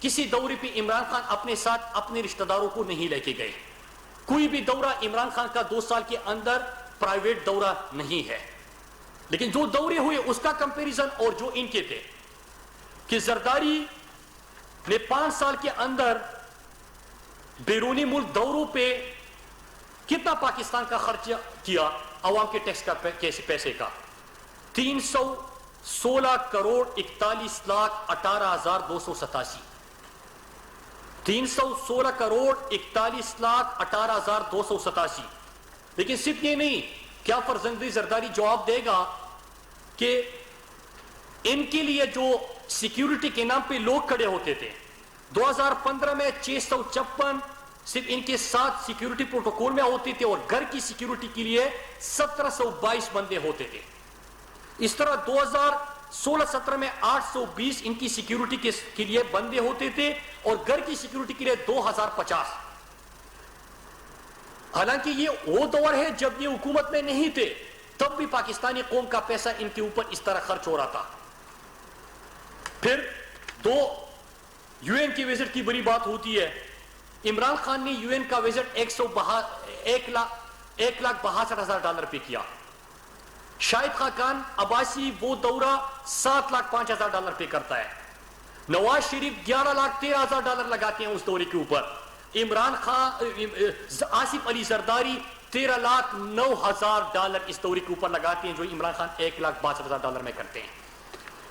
کسی دورے پہ عمران خان اپنے ساتھ اپنے رشتہ داروں کو نہیں لے کے گئے. کوئی بھی دورہ عمران خان کا 2 سال کے اندر پرائیویٹ دورہ نہیں ہے. لیکن جو دورے ہوئے اس کا کمپیریزن اور جو ان کے تھے کہ زرداری نے 5 سال کے اندر بیرونی ملک دوروں پہ کتنا پاکستان کا خرچ کیا عوام کے ٹیکس کا پیسے کا 316 کروڑ 41 لاکھ 18,287. 316 کروڑ 41 لاکھ 18,287. لیکن صرف یہ نہیں, کیا فرزند زرداری جواب دے گا کہ ان کے لیے جو سیکیورٹی کے نام پہ لوگ کھڑے ہوتے تھے 2015 میں 656 صرف ان کے ساتھ سیکیورٹی پروٹوکول میں ہوتے تھے اور گھر کی سیکیورٹی کے لیے 1722 بندے ہوتے تھے. اس طرح 2016-17 میں 820 ان کی سیکیورٹی کے لیے بندے ہوتے تھے اور گھر کی سیکیورٹی کے لیے 2050. حالانکہ یہ وہ دور ہے جب یہ حکومت میں نہیں تھے, تب بھی پاکستانی قوم کا پیسہ ان کے اوپر اس طرح خرچ ہو رہا تھا. پھر 2 یو این کی وزٹ کی بڑی بات ہوتی ہے. عمران خان نے یو این کا وزٹ $1,62,000 پہ کیا. شاہد خاقان عباسی وہ دورہ $7,05,000 پہ کرتا ہے. نواز شریف $11,13,000 لگاتے ہیں اس دورے کے اوپر. عمران خان آصف علی زرداری $13,09,000 اس دورے کے اوپر لگاتے ہیں جو عمران خان $1,62,000 میں کرتے ہیں.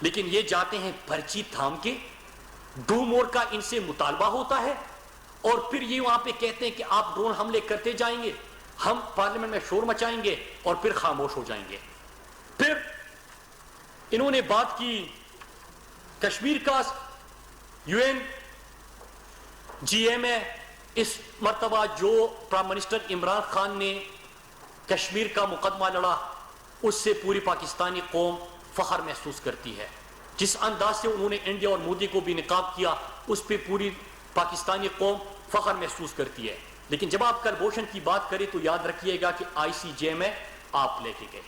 لیکن یہ جاتے ہیں پرچی تھام کے, ڈو مور کا ان سے مطالبہ ہوتا ہے اور پھر یہ وہاں پہ کہتے ہیں کہ آپ ڈرون حملے کرتے جائیں گے, ہم پارلیمنٹ میں شور مچائیں گے اور پھر خاموش ہو جائیں گے. پھر انہوں نے بات کی کشمیر کا یو این جی اے میں اس مرتبہ جو پرائم منسٹر عمران خان نے کشمیر کا مقدمہ لڑا اس سے پوری پاکستانی قوم فخر محسوس کرتی ہے. جس انداز سے انہوں نے انڈیا اور مودی کو بھی نقاب کیا اس پہ پوری پاکستانی قوم فخر محسوس کرتی ہے. لیکن جب آپ کلبھوشن کی بات کریں تو یاد رکھیے گا کہ آئی سی جے میں آپ لے کے گئے,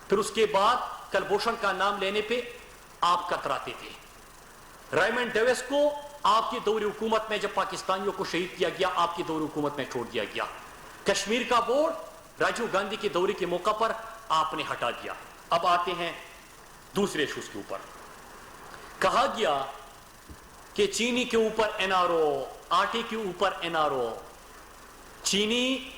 پھر اس کے بعد کلبھوشن کا نام لینے پہ آپ کتراتے تھے. ریمنڈ ڈیوس کو آپ کے دور حکومت میں جب پاکستانیوں کو شہید کیا گیا آپ کے دور حکومت میں چھوڑ دیا گیا. کشمیر کا بورڈ راجیو گاندھی کے دورے کے موقع پر آپ نے ہٹا دیا. اب آتے ہیں دوسرے ایشوز کے اوپر. کہا گیا کہ چینی کے اوپر این آر او, آٹے کے اوپر این آر او. چینی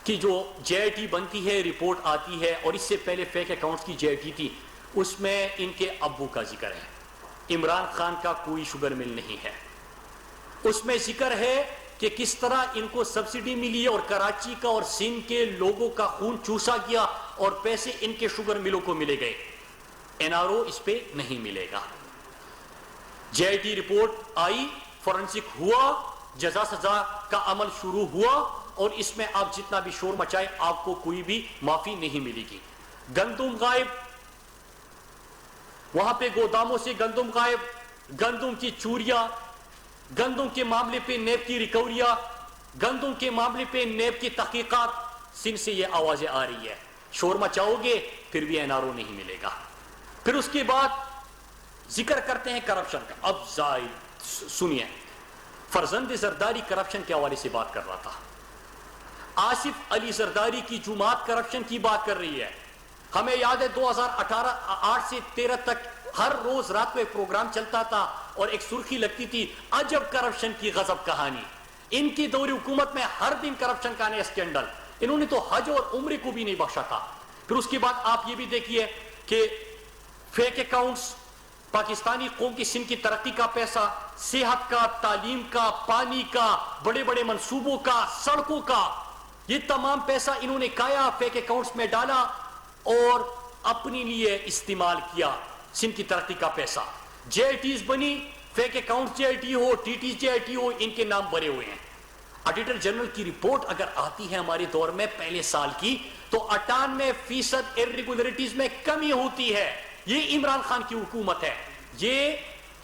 کی جو جے آئی ٹی بنتی ہے رپورٹ آتی ہے اور اس سے پہلے فیک اکاؤنٹس کی جے آئی ٹی تھی, اس میں ان کے ابو کا ذکر ہے. عمران خان کا کوئی شوگر مل نہیں ہے. اس میں ذکر ہے کہ کس طرح ان کو سبسڈی ملی اور کراچی کا اور سندھ کے لوگوں کا خون چوسا گیا اور پیسے ان کے شوگر ملوں کو ملے گئے. این آر او اس پہ نہیں ملے گا. جے آئی ٹی رپورٹ آئی, فورنسک ہوا, جزا سزا کا عمل شروع ہوا اور اس میں آپ جتنا بھی شور مچائے آپ کو کوئی بھی معافی نہیں ملے گی. گندم غائب, وہاں پہ گوداموں سے گندم غائب, گندم کی چوریاں, گندم کے معاملے پہ نیب کی ریکوریاں, گندم کے معاملے پہ نیب کی تحقیقات. سندھ سے یہ آوازیں آ رہی ہے. شور مچاؤ گے پھر بھی این آر او نہیں ملے گا. پھر اس کے بعد ذکر کرتے ہیں کرپشن کا. اب سنیے, فرزند زرداری کرپشن کے حوالے سے بات کر رہا تھا. آصف علی زرداری کی جماعت کرپشن کی بات کر رہی ہے. ہمیں یاد ہے 2018 سے 13 تک ہر روز رات کو ایک پروگرام چلتا تھا اور ایک سرخی لگتی تھی عجب کرپشن کی غضب کہانی. ان کی دور حکومت میں ہر دن کرپشن کا نیا اسکینڈل. انہوں نے تو حج اور عمرے کو بھی نہیں بخشا تھا. پھر اس کے بعد آپ یہ بھی دیکھیے کہ فیک اکاؤنٹس, پاکستانی قوم کی سندھ کی ترقی کا پیسہ, صحت کا, تعلیم کا, پانی کا, بڑے بڑے منصوبوں کا, سڑکوں کا, یہ تمام پیسہ انہوں نے کایا, فیک اکاؤنٹس میں ڈالا اور اپنے لیے استعمال کیا. سندھ کی ترقی کا پیسہ جے آئی ٹیز بنی, fake account J I T ہو, T T J I T ہو, ان کے نام بھرے ہوئے ہیں. ایڈیٹر جنرل کی رپورٹ اگر آتی ہے ہمارے دور میں پہلے سال کی تو 98% irregularities میں کمی ہوتی ہے. یہ عمران خان کی حکومت ہے, یہ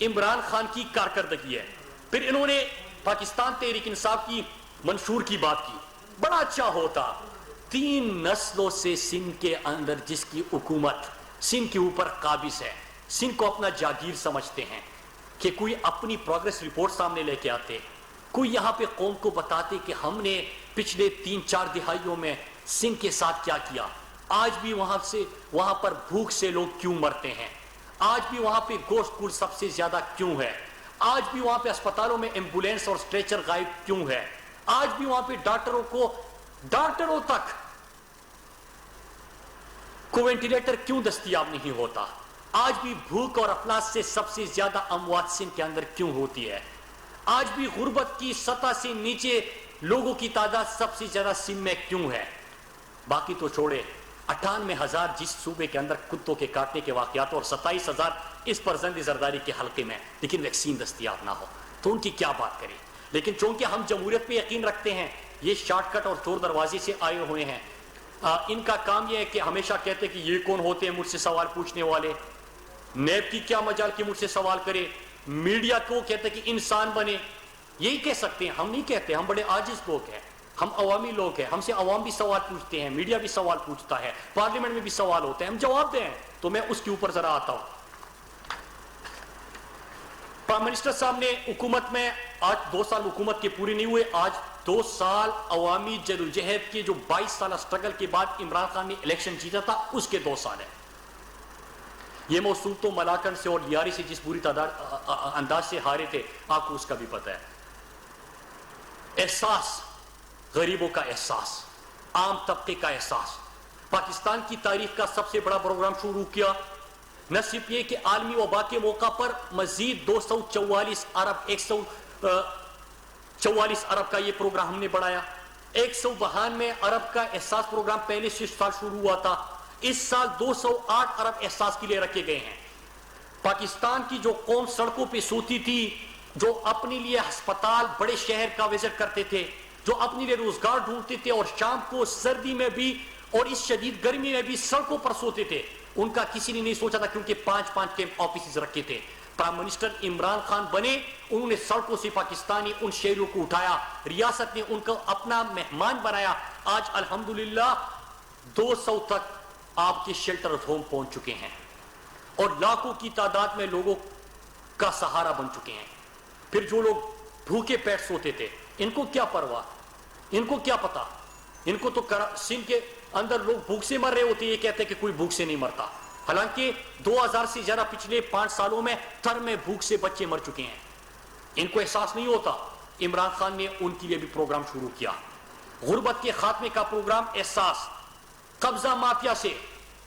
عمران خان کی کارکردگی ہے. پھر انہوں نے پاکستان تحریک انصاف کی منشور کی بات کی. بڑا اچھا ہوتا, 3 نسلوں سے سندھ کے اندر جس کی حکومت سندھ کے اوپر قابض ہے, سندھ کو اپنا جاگیر سمجھتے ہیں, کہ کوئی اپنی پروگریس رپورٹ سامنے لے کے آتے, کوئی یہاں پہ قوم کو بتاتے کہ ہم نے پچھلے 3-4 دہائیوں میں سندھ کے ساتھ کیا کیا, آج بھی وہاں پر بھوک سے لوگ کیوں مرتے ہیں, آج بھی وہاں پہ گوشت گول سب سے زیادہ کیوں ہے, آج بھی وہاں پہ اسپتالوں میں ایمبولینس اور اسٹریچر غائب کیوں ہے, آج بھی وہاں پہ ڈاکٹروں تک کو وینٹیلیٹر کیوں دستیاب نہیں ہوتا, آج بھی بھوک اور افلاس سے سب سے زیادہ اموات سندھ کے اندر کیوں ہوتی ہے, آج بھی غربت کی سطح سے نیچے لوگوں کی تعداد سب سے زیادہ سندھ میں کیوں ہے. باقی تو چھوڑے, 98,000 جس صوبے کے اندر کتوں کے کاٹنے کے واقعات اور 27,000 اس پر زند زرداری کے حلقے میں, لیکن ویکسین دستیاب نہ ہو تو ان کی کیا بات کریں. لیکن چونکہ ہم جمہوریت پہ یقین رکھتے ہیں, یہ شارٹ کٹ اور چور دروازے سے آئے ہوئے ہیں, ان کا کام یہ ہے کہ ہمیشہ کہتے کہ یہ کون ہوتے ہیں مجھ سے سوال پوچھنے والے, نیب کی کیا مجال کہ مجھ سے سوال کرے, میڈیا کو کہتے کہ انسان بنے, یہی کہہ سکتے ہیں, ہم نہیں کہتے, ہم بڑے عاجز لوگ ہیں, ہم عوامی لوگ ہیں, ہم سے عوام بھی سوال پوچھتے ہیں, میڈیا بھی سوال پوچھتا ہے, پارلیمنٹ میں بھی سوال ہوتے ہیں, ہم جواب دیں. تو میں اس کے اوپر ذرا آتا ہوں. پرائم منسٹر صاحب نے حکومت میں آج 2 سال حکومت کے پورے نہیں ہوئے, آج 2 سال عوامی جدوجہد کے جو 22 سالہ سٹرگل کے بعد عمران خان نے الیکشن جیتا تھا اس کے 2 سال ہیں. یہ موصول تو ملاکن سے اور لیاری سے جس بری انداز سے ہارے تھے آپ کو اس کا بھی پتہ ہے. احساس, غریبوں کا احساس, عام طبقے کا احساس, پاکستان کی تاریخ کا سب سے بڑا پروگرام شروع کیا. نہ صرف یہ کہ عالمی وبا کے موقع پر مزید 244 ارب کا یہ پروگرام ہم نے بڑھایا. 192 ارب کا احساس پروگرام پہلے سے سال شروع ہوا تھا, اس سال 208 ارب احساس کے لیے رکھے گئے ہیں. پاکستان کی جو قوم سڑکوں پہ سوتی تھی, جو اپنے لیے ہسپتال بڑے شہر کا وزٹ کرتے تھے, جو اپنے لیے روزگار ڈھونڈتے تھے اور شام کو سردی میں بھی اور اس شدید گرمی میں بھی سڑکوں پر سوتے تھے, ان کا کسی نے نہیں سوچا تھا, کیونکہ 5 کیمپ آفیسز رکھے تھے. پرائم منسٹر عمران خان بنے, انہوں نے سڑکوں سے پاکستانی ان شہریوں کو اٹھایا, ریاست نے ان کو اپنا مہمان بنایا. آج الحمدللہ 200 تک آپ کے شیلٹر ہوم پہنچ چکے ہیں اور لاکھوں کی تعداد میں لوگوں کا سہارا بن چکے ہیں. پھر جو لوگ بھوکے پیٹ سوتے تھے, ان کو کیا پرواہ, ان کو کیا پتا, ان کو تو سندھ کے اندر لوگ بھوک سے مر رہے ہوتے, یہ کہتے ہیں کہ کوئی بھوک سے نہیں مرتا, حالانکہ 2000 سے زیادہ پچھلے 5 سالوں میں تھر میں بھوک سے بچے مر چکے ہیں. ان کو احساس نہیں ہوتا. عمران خان نے ان کے لیے بھی پروگرام شروع کیا, غربت کے خاتمے کا پروگرام احساس. قبضہ مافیا سے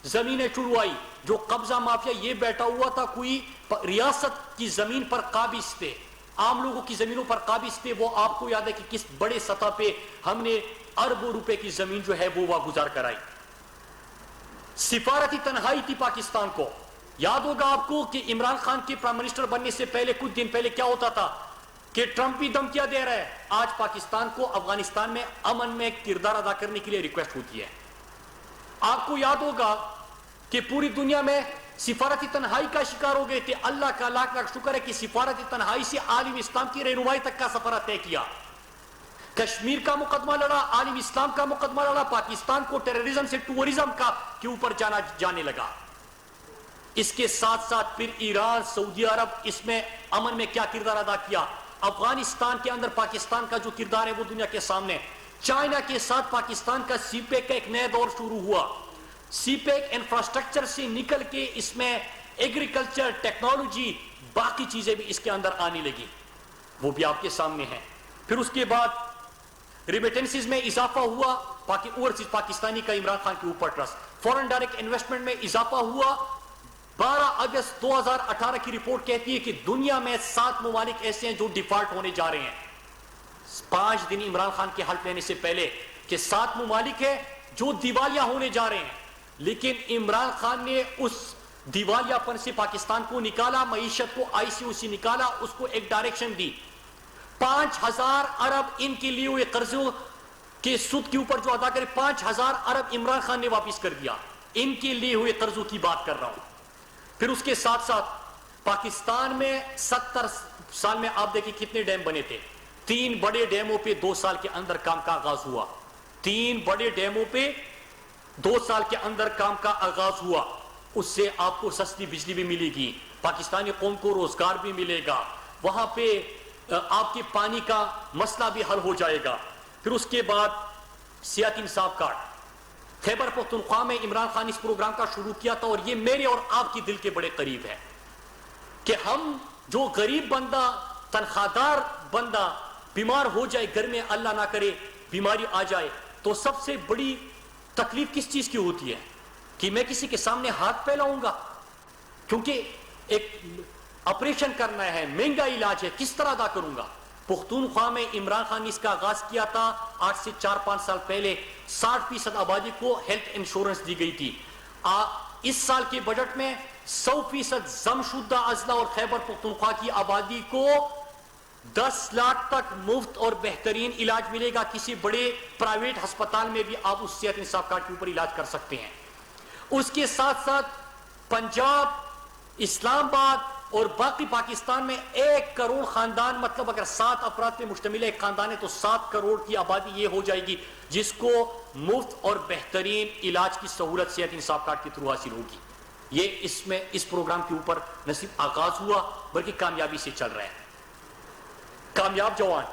زمینیں چھڑوائی, جو قبضہ مافیا یہ بیٹھا ہوا تھا, کوئی ریاست کی زمین پر قابض تھے, عام لوگوں کی زمینوں پر قابض تھے, وہ آپ کو یاد ہے کہ کس بڑے سطح پہ ہم نے اربوں روپے کی زمین جو ہے وہ واگزار کرائی. سفارتی تنہائی تھی پاکستان کو. یاد ہوگا آپ کو کہ عمران خان کے پرائم منسٹر بننے سے پہلے کچھ دن پہلے کیا ہوتا تھا کہ ٹرمپ بھی دھمکیاں دے رہا ہے. آج پاکستان کو افغانستان میں امن میں کردار ادا کرنے کے لیے ریکویسٹ ہوتی ہے. آپ کو یاد ہوگا کہ پوری دنیا میں سفارتی تنہائی کا شکار ہو گئے تھے. اللہ کا لاکھ لاکھ شکر ہے کہ سفارتی تنہائی سے عالم اسلام کی رہنمائی تک کا سفر طے کیا. کشمیر کا مقدمہ لڑا, عالم اسلام کا مقدمہ لڑا, پاکستان کو ٹیررزم سے ٹورزم کا کے اوپر جانے لگا. اس کے ساتھ ساتھ پھر ایران, سعودی عرب اس میں امن میں کیا کردار ادا کیا. افغانستان کے اندر پاکستان کا جو کردار ہے وہ دنیا کے سامنے. چائنا کے ساتھ پاکستان کا سی پیک کا ایک نیا دور شروع ہوا. سی پیک انفراسٹرکچر سے نکل کے اس میں ایگریکلچر, ٹیکنالوجی, باقی چیزیں بھی اس کے اندر آنے لگی, وہ بھی آپ کے سامنے ہیں. پھر اس کے بعد ریمیٹنسز میں اضافہ ہوا, اوورسیز پاکستانی کا عمران خان کے اوپر ٹرسٹ. فورن ڈائریکٹ انویسٹمنٹ میں اضافہ ہوا. 12 اگست 2018 کی رپورٹ کہتی ہے کہ دنیا میں 7 ممالک ایسے ہیں جو ڈیفالٹ ہونے جا رہے ہیں. 5 دن عمران خان کے حلف لینے سے پہلے کہ 7 ممالک ہیں جو دیوالیہ ہونے جا رہے ہیں, لیکن عمران خان نے اس دیوالیہ پن سے پاکستان کو نکالا, معیشت کو ICO سے نکالا, اس کو ایک ڈائریکشن دی. 5000 ارب ان کے لیے ہوئے قرضوں کے سود کے اوپر جو ادا کرے, 5000 ارب عمران خان نے واپس کر دیا. ان کے لیے ہوئے قرضوں کی بات کر رہا ہوں. پھر اس کے ساتھ ساتھ پاکستان میں 70 سال میں آپ دیکھیں کتنے ڈیم بنے تھے. 3 بڑے ڈیموں پہ 2 سال کے اندر کام کا آغاز ہوا. 3 بڑے ڈیموں پہ 2 سال کے اندر کام کا آغاز ہوا. اس سے آپ کو سستی بجلی بھی ملے گی, پاکستانی قوم کو روزگار بھی ملے گا, وہاں پہ آپ کے پانی کا مسئلہ بھی حل ہو جائے گا. پھر اس کے بعد سیاحتی انصاف کارڈ. خیبر پختونخوا میں عمران خان اس پروگرام کا شروع کیا تھا, اور یہ میرے اور آپ کی دل کے بڑے قریب ہے کہ ہم جو غریب بندہ, تنخواہ دار بندہ بیمار ہو جائے گھر میں, اللہ نہ کرے بیماری آ جائے, تو سب سے بڑی تکلیف کس چیز کی ہوتی ہے کہ میں کسی کے سامنے ہاتھ پھیلاؤں گا, کیونکہ ایک آپریشن کرنا ہے, مہنگا علاج ہے, کس طرح ادا کروں گا. پختونخوا میں عمران خان نے اس کا آغاز کیا تھا. آج سے 4-5 سال پہلے 60% آبادی کو ہیلتھ انشورنس دی گئی تھی. اس سال کے بجٹ میں 100% ضم شدہ اضلاع اور خیبر پختونخوا کی آبادی کو 10 لاکھ تک مفت اور بہترین علاج ملے گا. کسی بڑے پرائیویٹ ہسپتال میں بھی آپ اس صحت انصاف کارڈ کے اوپر علاج کر سکتے ہیں. اس کے ساتھ ساتھ پنجاب, اسلام آباد اور باقی پاکستان میں 1 کروڑ خاندان, مطلب اگر 7 افراد پہ مشتمل ایک خاندان ہے تو 7 کروڑ کی آبادی یہ ہو جائے گی جس کو مفت اور بہترین علاج کی سہولت صحت انصاف کارڈ کے تھرو حاصل ہوگی. یہ اس پروگرام کے اوپر نہ صرف آغاز ہوا بلکہ کامیابی سے چل رہا ہے. کامیاب جوان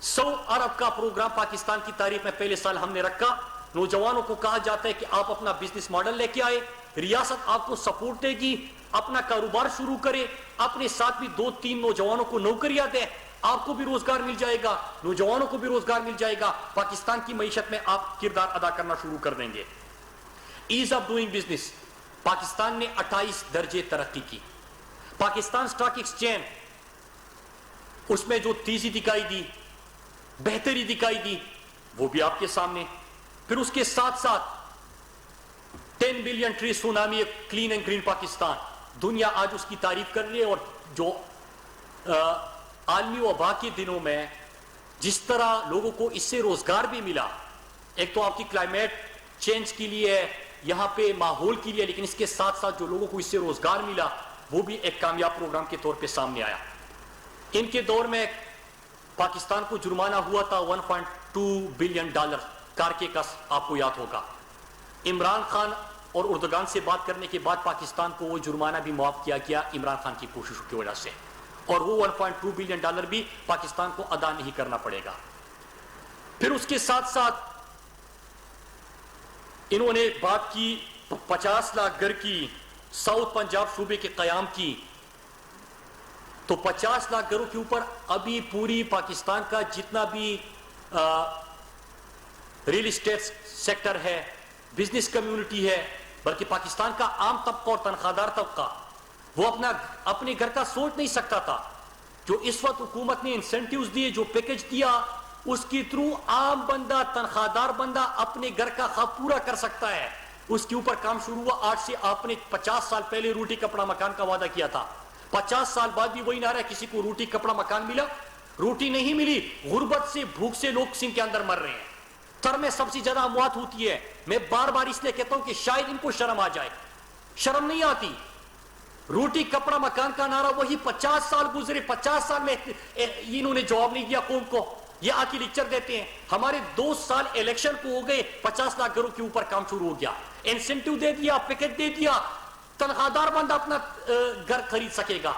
100 ارب کا پروگرام پاکستان کی تاریخ میں پہلے سال ہم نے رکھا. نوجوانوں کو کہا جاتا ہے کہ آپ اپنا بزنس ماڈل لے کے آئے, ریاست آپ کو سپورٹ دے گی, اپنا کاروبار شروع کرے, اپنے ساتھ بھی 2-3 نوجوانوں کو نوکریاں دے, آپ کو بھی روزگار مل جائے گا, نوجوانوں کو بھی روزگار مل جائے گا, پاکستان کی معیشت میں آپ کردار ادا کرنا شروع کر دیں گے. As of doing business, Pakistan نے 28 درجے ترقی کی. پاکستان سٹاک ایکسچینج, اس میں جو تیزی دکھائی دی, بہتری دکھائی دی, وہ بھی آپ کے سامنے. پھر اس کے ساتھ ساتھ 10 billion tree tsunami, clean and green Pakistan, دنیا آج اس کی تعریف کر رہی ہے. اور جو عالمی وبا کے دنوں میں جس طرح لوگوں کو اس سے روزگار بھی ملا, ایک تو آپ کی کلائمیٹ چینج کے لیے, یہاں پہ ماحول کے لیے, لیکن اس کے ساتھ ساتھ جو لوگوں کو اس سے روزگار ملا وہ بھی ایک کامیاب پروگرام کے طور پہ سامنے آیا. ان کے دور میں پاکستان کو جرمانہ ہوا تھا $1.2 بلین, کارکے کا آپ کو یاد ہوگا. عمران خان اور اردگان سے بات کرنے کے بعد پاکستان کو وہ جرمانہ بھی معاف کیا گیا عمران خان کی کوششوں کی وجہ سے, اور وہ $1.2 بلین بھی پاکستان کو ادا نہیں کرنا پڑے گا. پھر اس کے ساتھ ساتھ انہوں نے بات کی 50 لاکھ گھر کی, ساؤتھ پنجاب صوبے کے قیام کی. تو 50 لاکھ گھروں کے اوپر ابھی پوری پاکستان کا جتنا بھی ریل اسٹیٹ سیکٹر ہے, بزنس کمیونٹی ہے, بلکہ پاکستان کا عام طبقہ اور تنخواہ دار طبقہ, وہ اپنے گھر کا سوچ نہیں سکتا تھا. جو اس وقت حکومت نے انسینٹیوز دیے, جو پیکج دیا, اس کی تھرو عام بندہ, تنخواہ دار بندہ اپنے گھر کا خواب پورا کر سکتا ہے. اس کے اوپر کام شروع ہوا. آج سے آپ نے 50 سال پہلے روٹی کپڑا مکان کا وعدہ کیا تھا, 50 سال بعد بھی وہی نعرہ ہے. کسی کو روٹی کپڑا مکان ملا؟ روٹی نہیں ملی. غربت سے, بھوک سے لوگ سندھ کے اندر مر رہے ہیں. تر میں سب سے زیادہ اموات ہوتی ہے. میں بار بار اس لیے کہتا ہوں کہ شاید ان کو شرم آ جائے, شرم نہیں آتی. روٹی کپڑا مکان کا نعرہ وہی 50 سال گزرے, 50 سال میں انہوں نے جواب نہیں دیا قوم کو. یہ آ کے لیکچر دیتے ہیں. ہمارے 2 سال الیکشن کو ہو گئے, 50 لاکھ گھروں کے اوپر کام شروع ہو گیا, انسینٹیو دے دیا, پیکج دے دیا, تنخواہ دار بندہ اپنا گھر خرید سکے گا.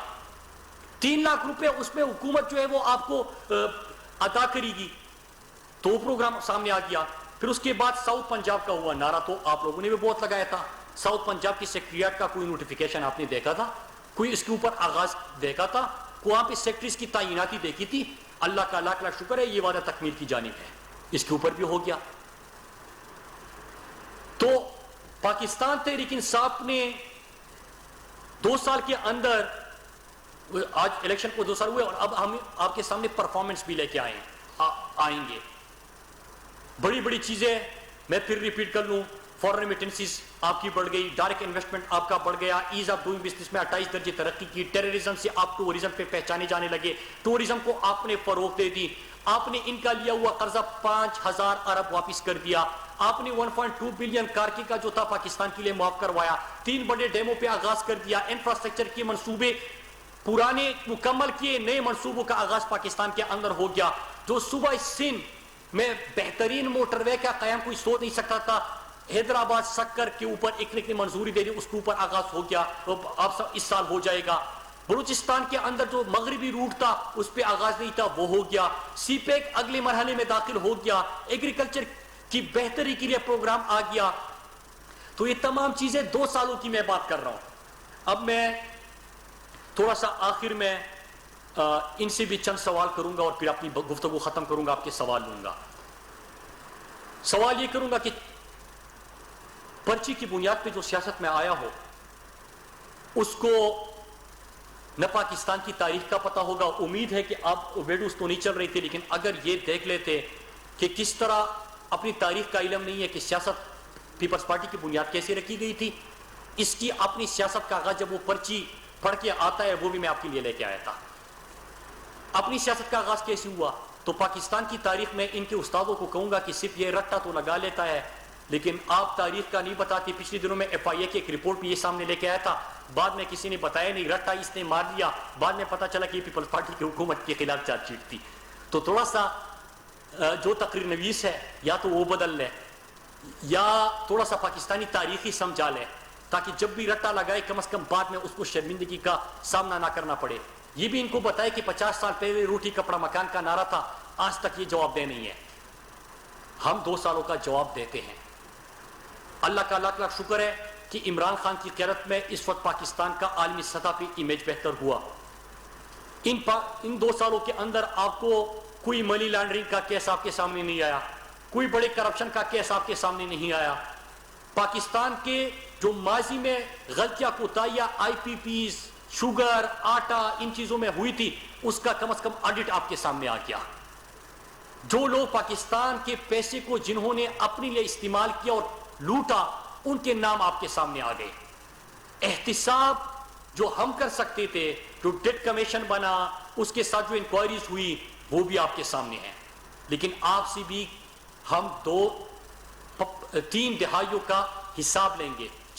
3 لاکھ روپے اس میں حکومت جو ہے وہ آپ کو ادا کرے گی. تو پروگرام سامنے آ گیا. پھر اس کے بعد ساؤتھ پنجاب کا ہوا. نعرہ تو آپ لوگوں نے بھی بہت لگایا تھا. ساؤتھ پنجاب کی سیکریٹریٹ کا کوئی نوٹیفیکیشن آپ نے دیکھا تھا؟ کوئی اس کے اوپر آغاز دیکھا تھا؟ کو وہاں پہ سیکٹریز کی تعیناتی دیکھی تھی؟ اللہ کا لاکھ لاکھ شکر ہے, یہ وعدہ تکمیل کی جانب ہے, اس کے اوپر بھی ہو گیا. تو پاکستان تحریک انصاف نے 2 سال کے اندر, آج الیکشن کو 2 سال ہوئے, اور اب ہم آپ کے سامنے پرفارمنس بھی لے کے آئیں گے. بڑی بڑی چیزیں میں پھر ریپیٹ کر لوں. فورن ریمیٹنسز آپ کی بڑھ گئی, ڈائریکٹ انویسٹمنٹ آپ کا بڑھ گیا, ایز آف ڈوئنگ بزنس میں 28 درجے ترقی کی, ٹیررزم سے آپ ٹورزم پہ پہچانے جانے لگے, ٹورزم کو آپ نے فروغ دے دی, آپ نے ان کا لیا ہوا قرضہ 5000 ارب واپس کر دیا, آپ نے 1.2 بلین کارکی کا جو تھا پاکستان کے لیے معاف کروایا, 3 بڑے ڈیموں پہ آغاز کر دیا, انفراسٹرکچر کے منصوبے پرانے مکمل کیے, نئے منصوبوں کا آغاز پاکستان کے اندر ہو گیا. جو صوبہ سندھ میں بہترین موٹر وے کا قیام کوئی سوچ نہیں سکتا تھا, حیدرآباد شکر کے اوپر ایک نے منظوری دے دی, اس کے اوپر آغاز ہو گیا, آپ اس سال ہو جائے گا. بلوچستان کے اندر جو مغربی روٹ تھا اس پہ آغاز نہیں تھا, وہ ہو گیا. سی پیک اگلے مرحلے میں داخل ہو گیا. ایگریکلچر کی بہتری کے لیے پروگرام آ گیا. تو یہ تمام چیزیں 2 سالوں کی میں بات کر رہا ہوں. اب میں تھوڑا سا آخر میں ان سے بھی چند سوال کروں گا اور پھر اپنی گفتگو ختم کروں گا, آپ کے سوال لوں گا. سوال یہ کروں گا کہ پرچی کی بنیاد پہ جو سیاست میں آیا ہو اس کو نہ پاکستان کی تاریخ کا پتہ ہوگا. امید ہے کہ آپ ویڈیوز تو نہیں چل رہی تھی, لیکن اگر یہ دیکھ لیتے کہ کس طرح اپنی تاریخ کا علم نہیں ہے کہ سیاست پیپلز پارٹی کی بنیاد کیسے رکھی گئی تھی, اس کی اپنی سیاست کا آغاز جب وہ پرچی پڑھ کے آتا ہے وہ بھی میں آپ کے لیے لے کے آیا تھا. اپنی سیاست کا آغاز کیسے ہوا, تو پاکستان کی تاریخ میں ان کے استادوں کو کہوں گا کہ صرف یہ رٹا تو لگا لیتا ہے, لیکن آپ تاریخ کا نہیں بتاتی. پچھلے دنوں میں ایف آئی اے کی ایک رپورٹ بھی یہ سامنے لے کے آیا تھا, بعد میں کسی نے بتایا نہیں, رٹا اس نے مار دیا, بعد میں پتا چلا کہ یہ پیپلز پارٹی کی حکومت کے خلاف چارج شیٹ تھی. تو تھوڑا سا جو تقریر نویس ہے یا تو وہ بدل لے یا تھوڑا سا پاکستانی تاریخی سمجھا لے, تاکہ جب بھی رٹا لگائے کم از کم بعد میں اس کو شرمندگی کا سامنا نہ کرنا پڑے. یہ بھی ان کو بتائے کہ 50 سال پہلے روٹی کپڑا مکان کا نعرہ تھا, آج تک یہ جواب دہ نہیں ہے. ہم 2 سالوں کا جواب دیتے ہیں. اللہ کا لاکھ لاکھ شکر ہے کہ عمران خان کی قیادت میں اس وقت پاکستان کا عالمی سطح پہ امیج بہتر ہوا. ان 2 سالوں کے اندر آپ کو کوئی منی لانڈرنگ کا کیس آپ کے سامنے نہیں آیا, کوئی بڑے کرپشن کا کیس آپ کے سامنے نہیں آیا. پاکستان کے جو ماضی میں غلطیاں کوتاہیاں آئی پی پیز, شوگر, آٹا, ان چیزوں میں ہوئی تھی, اس کا کم از کم آڈٹ آپ کے سامنے آ گیا. جو لوگ پاکستان کے پیسے کو جنہوں نے اپنے لیے استعمال کیا اور لوٹا, ان کے نام آپ کے سامنے آ گئے. احتساب جو ہم کر سکتے تھے, جو ڈیٹ کمیشن بنا, اس کے ساتھ جو انکوائریز ہوئی, وہ بھی آپ کے سامنے ہیں. لیکن آپ سے بھی ہم 2-3 دہائیوں کا حساب لیں گے.